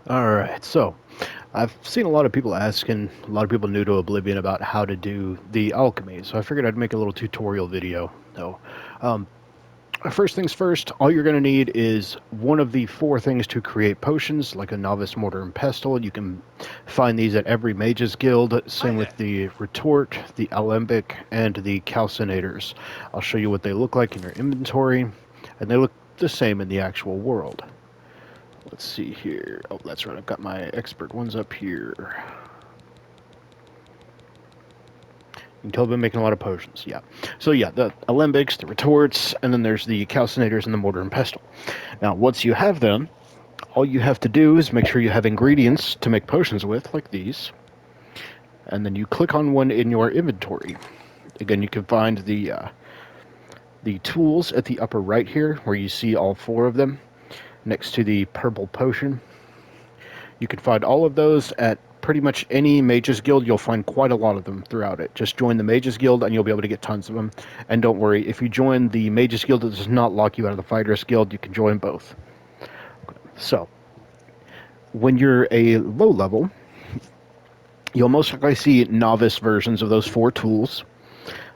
Alright, so I've seen a lot of people asking, a lot of people new to Oblivion about how to do the alchemy, so I figured I'd make a little tutorial video. So, um, first things first, all you're going to need is one of the four things to create potions, like a novice mortar and pestle. You can find these at every mage's guild, Hi same there. with the retort, the alembic, and the calcinators. I'll show you what they look like in your inventory, and they look the same in the actual world. Let's see here. Oh, that's right. I've got my expert ones up here. You can tell I've been making a lot of potions. Yeah. So yeah, the alembics, the retorts, and then there's the calcinators and the mortar and pestle. Now, once you have them, all you have to do is make sure you have ingredients to make potions with, like these. And then you click on one in your inventory. Again, you can find the tools at the upper right here, where you see all four of them, next to the purple potion. You can find all of those at pretty much any Mages Guild. You'll find quite a lot of them throughout it. Just join the Mages Guild and you'll be able to get tons of them. And don't worry, if you join the Mages Guild, it does not lock you out of the Fighters Guild. You can join both. So, when you're a low level, you'll most likely see novice versions of those four tools.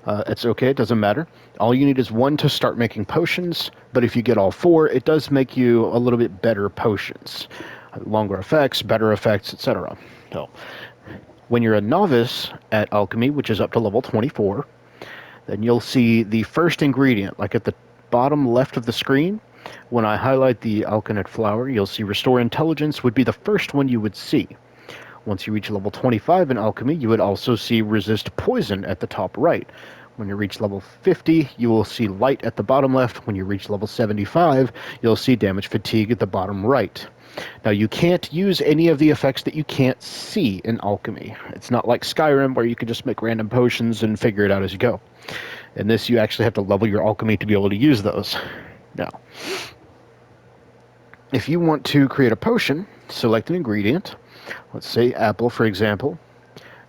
It's okay, it doesn't matter. All you need is one to start making potions, but if you get all four, it does make you a little bit better potions. Longer effects, better effects, etc. So, when you're a novice at alchemy, which is up to level 24, then you'll see the first ingredient, like at the bottom left of the screen. When I highlight the alkanet flower, you'll see Restore Intelligence would be the first one you would see. Once you reach level 25 in alchemy, you would also see Resist Poison at the top right. When you reach level 50, you will see Light at the bottom left. When you reach level 75, you'll see Damage Fatigue at the bottom right. Now, you can't use any of the effects that you can't see in alchemy. It's not like Skyrim, where you can just make random potions and figure it out as you go. In this, you actually have to level your alchemy to be able to use those. Now, if you want to create a potion, select an ingredient. Let's say apple, for example.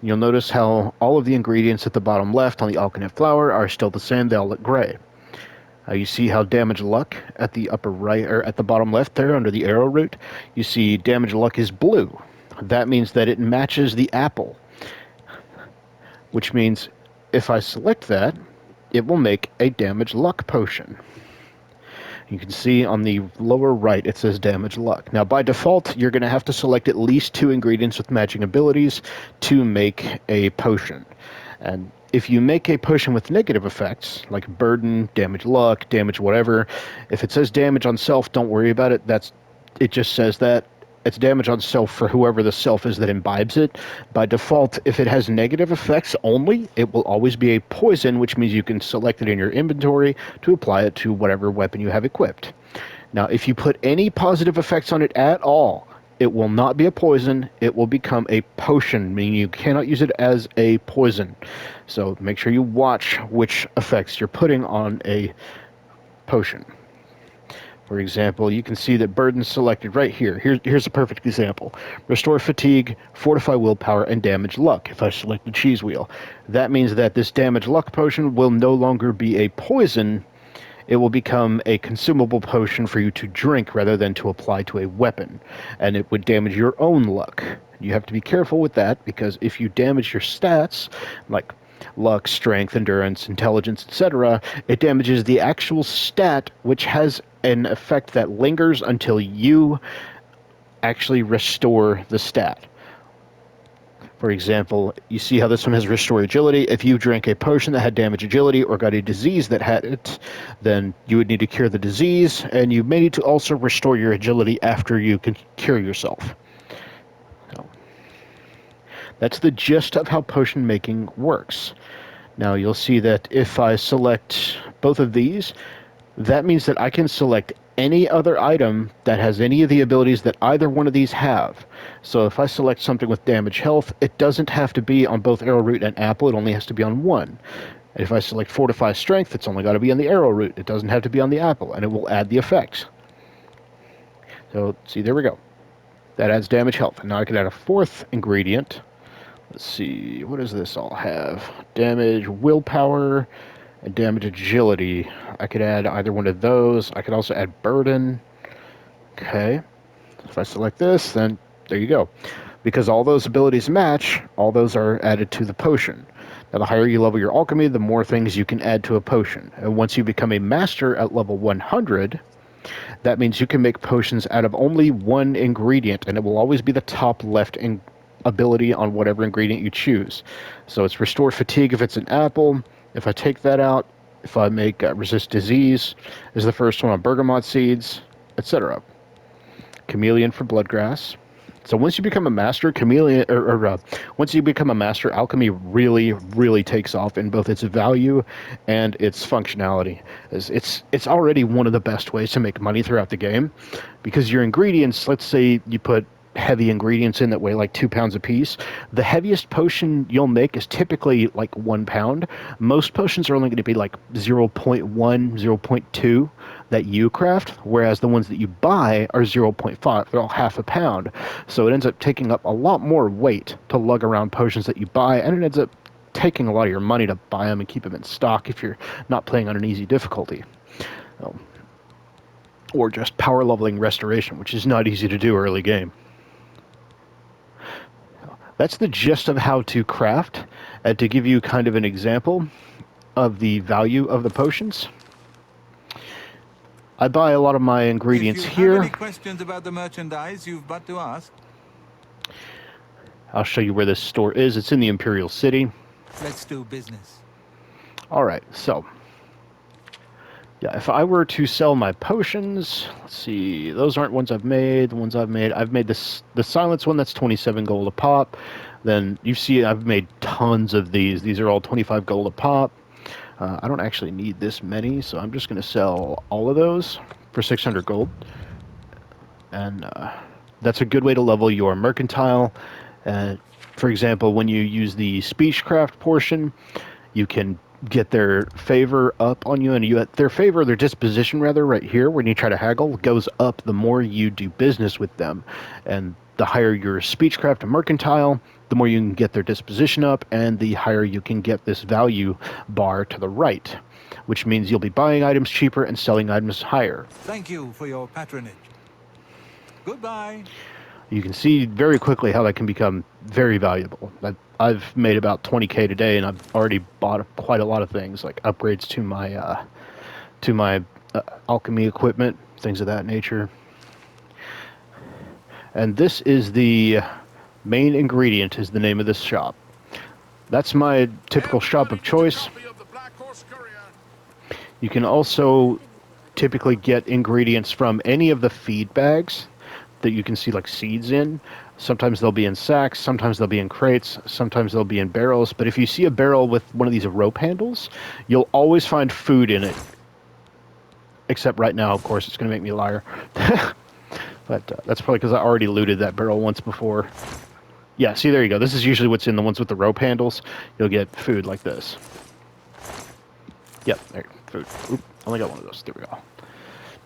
You'll notice how all of the ingredients at the bottom left on the alkanet flower are still the same. They all look gray. You see how damage luck at the upper right, or at the bottom left there under the arrow root, you see damage luck is blue. That means that it matches the apple, which means if I select that, it will make a damage luck potion. You can see on the lower right it says damage luck. Now by default, you're going to have to select at least two ingredients with matching abilities to make a potion. And if you make a potion with negative effects, like burden, damage luck, damage whatever, if it says damage on self, don't worry about it. It just says that. It's damage on self for whoever the self is that imbibes it. By default, if it has negative effects only, it will always be a poison, which means you can select it in your inventory to apply it to whatever weapon you have equipped. Now, if you put any positive effects on it at all, it will not be a poison. It will become a potion, meaning you cannot use it as a poison. So make sure you watch which effects you're putting on a potion. For example, you can see that burden's selected right here. Here's a perfect example. Restore fatigue, fortify willpower, and damage luck. If I select the cheese wheel, that means that this damage luck potion will no longer be a poison. It will become a consumable potion for you to drink rather than to apply to a weapon. And it would damage your own luck. You have to be careful with that, because if you damage your stats, like luck, strength, endurance, intelligence, etc., it damages the actual stat, which has an effect that lingers until you actually restore the stat. For example, you see how this one has restore agility. If you drank a potion that had damage agility or got a disease that had it, then you would need to cure the disease, and you may need to also restore your agility after you can cure yourself. So, that's the gist of how potion making works. Now you'll see that if I select both of these, that means that I can select any other item that has any of the abilities that either one of these have. So if I select something with damage health, it doesn't have to be on both arrowroot and apple, it only has to be on one. And if I select fortify strength, it's only got to be on the arrowroot, it doesn't have to be on the apple, and it will add the effects. So see, there we go. That adds damage health. And now I can add a fourth ingredient. Let's see, what does this all have? Damage willpower and damage agility. I could add either one of those. I could also add burden. Okay. If I select this, then There you go. Because all those abilities match, all those are added to the potion. Now, the higher you level your alchemy, the more things you can add to a potion. And once you become a master at level 100, that means you can make potions out of only one ingredient, and it will always be the top left ability on whatever ingredient you choose. So it's Restore Fatigue if it's an apple. If I take that out, if I make Resist Disease is the first one on bergamot seeds, etc. Chameleon for bloodgrass. So once you become a master, once you become a master, alchemy really, really takes off in both its value and its functionality. It's already one of the best ways to make money throughout the game, because your ingredients, let's say you put heavy ingredients in that weigh like 2 pounds a piece. The heaviest potion you'll make is typically like 1 pound. Most potions are only going to be like 0.1, 0.2 that you craft, whereas the ones that you buy are 0.5. They're all half a pound. So it ends up taking up a lot more weight to lug around potions that you buy, and it ends up taking a lot of your money to buy them and keep them in stock if you're not playing on an easy difficulty. Or just power leveling restoration, which is not easy to do early game. That's the gist of how to craft. And to give you kind of an example of the value of the potions, I buy a lot of my ingredients here. If you have any questions about the merchandise, you've but to ask. I'll show you where this store is. It's in the Imperial City. Let's do business. All right, so yeah, if I were to sell my potions, let's see, those aren't ones I've made. The ones I've made the Silence one, that's 27 gold a pop. Then you see I've made tons of these. These are all 25 gold a pop. I don't actually need this many, so I'm just going to sell all of those for 600 gold. And that's a good way to level your mercantile. For example, when you use the speechcraft portion, you can get their favor up on you, and their disposition rather, right here, when you try to haggle, goes up the more you do business with them. And the higher your speechcraft and mercantile, the more you can get their disposition up, and the higher you can get this value bar to the right, which means you'll be buying items cheaper and selling items higher. Thank you for your patronage. Goodbye. You can see very quickly how that can become very valuable. I've made about 20k today, and I've already bought quite a lot of things, like upgrades to my alchemy equipment, things of that nature. And this is the main ingredient, is the name of this shop. That's my typical shop of choice. You can also typically get ingredients from any of the feed bags that you can see like seeds in. Sometimes they'll be in sacks, sometimes they'll be in crates, sometimes they'll be in barrels. But if you see a barrel with one of these rope handles, you'll always find food in it. Except right now, of course, it's going to make me a liar. But that's probably because I already looted that barrel once before. Yeah, see, there you go. This is usually what's in the ones with the rope handles. You'll get food like this. Yep, there, food. Oop, only got one of those. There we go.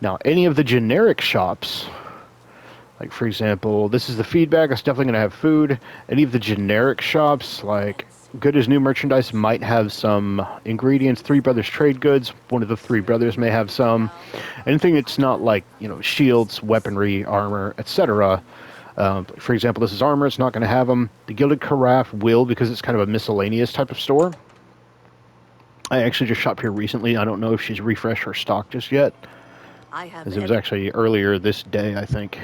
Now, any of the generic shops, like, for example, this is the feed bag. It's definitely going to have food. Any of the generic shops, like Good as New Merchandise, might have some ingredients. Three Brothers Trade Goods, one of the Three Brothers may have some. Anything that's not like, shields, weaponry, armor, etc. For example, this is armor. It's not going to have them. The Gilded Carafe will, because it's kind of a miscellaneous type of store. I actually just shopped here recently. I don't know if she's refreshed her stock just yet, as it was actually earlier this day, I think.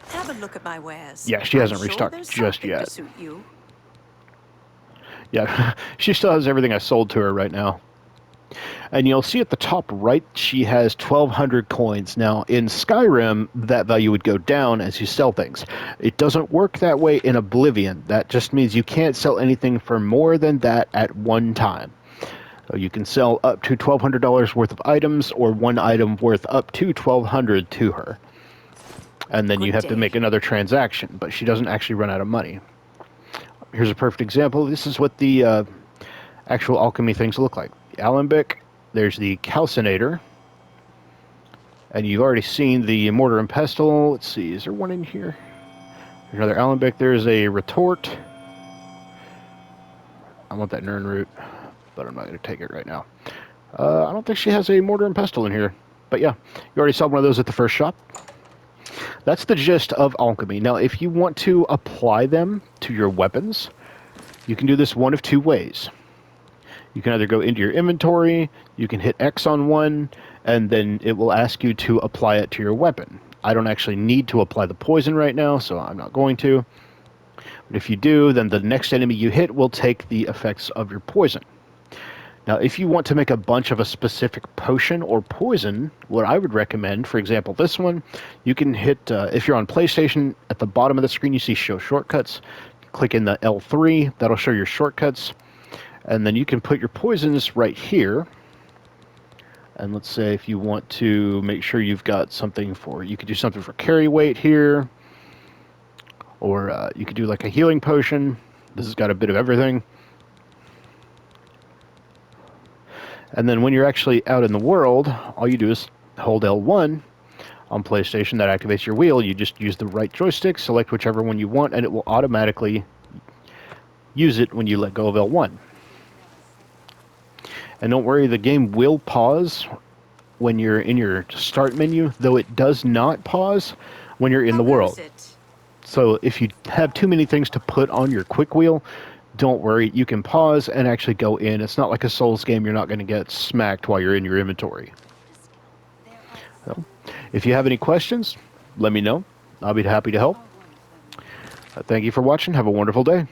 Have a look at my wares. Yeah, she hasn't restocked just yet. To suit you. Yeah, she still has everything I sold to her right now. And you'll see at the top right, she has 1,200 coins. Now, in Skyrim, that value would go down as you sell things. It doesn't work that way in Oblivion. That just means you can't sell anything for more than that at one time. So you can sell up to $1,200 worth of items, or one item worth up to $1,200 to her. And then you have to make another transaction, but she doesn't actually run out of money. Here's a perfect example. This is what the actual alchemy things look like. The alembic, there's the calcinator, and you've already seen the mortar and pestle. Let's see, is there one in here? There's another alembic. There's a retort. I want that Nern root, but I'm not going to take it right now. I don't think she has a mortar and pestle in here, but yeah, you already saw one of those at the first shop. That's the gist of alchemy. Now, if you want to apply them to your weapons, you can do this one of two ways. You can either go into your inventory, you can hit X on one, and then it will ask you to apply it to your weapon. I don't actually need to apply the poison right now, so I'm not going to. But if you do, then the next enemy you hit will take the effects of your poison. Now, if you want to make a bunch of a specific potion or poison, what I would recommend, for example, this one, you can hit, if you're on PlayStation, at the bottom of the screen you see Show Shortcuts. Click in the L3, that'll show your shortcuts. And then you can put your poisons right here. And let's say if you want to make sure you've got something for, you could do something for carry weight here. Or you could do like a healing potion. This has got a bit of everything. And then when you're actually out in the world, all you do is hold L1 on PlayStation. That activates your wheel. You just use the right joystick, select whichever one you want, and it will automatically use it when you let go of L1. And don't worry, the game will pause when you're in your start menu, though it does not pause when you're in How the world. goes it? So if you have too many things to put on your quick wheel, don't worry, you can pause and actually go in. It's not like a Souls game. You're not going to get smacked while you're in your inventory. So, if you have any questions, let me know. I'll be happy to help. Thank you for watching. Have a wonderful day.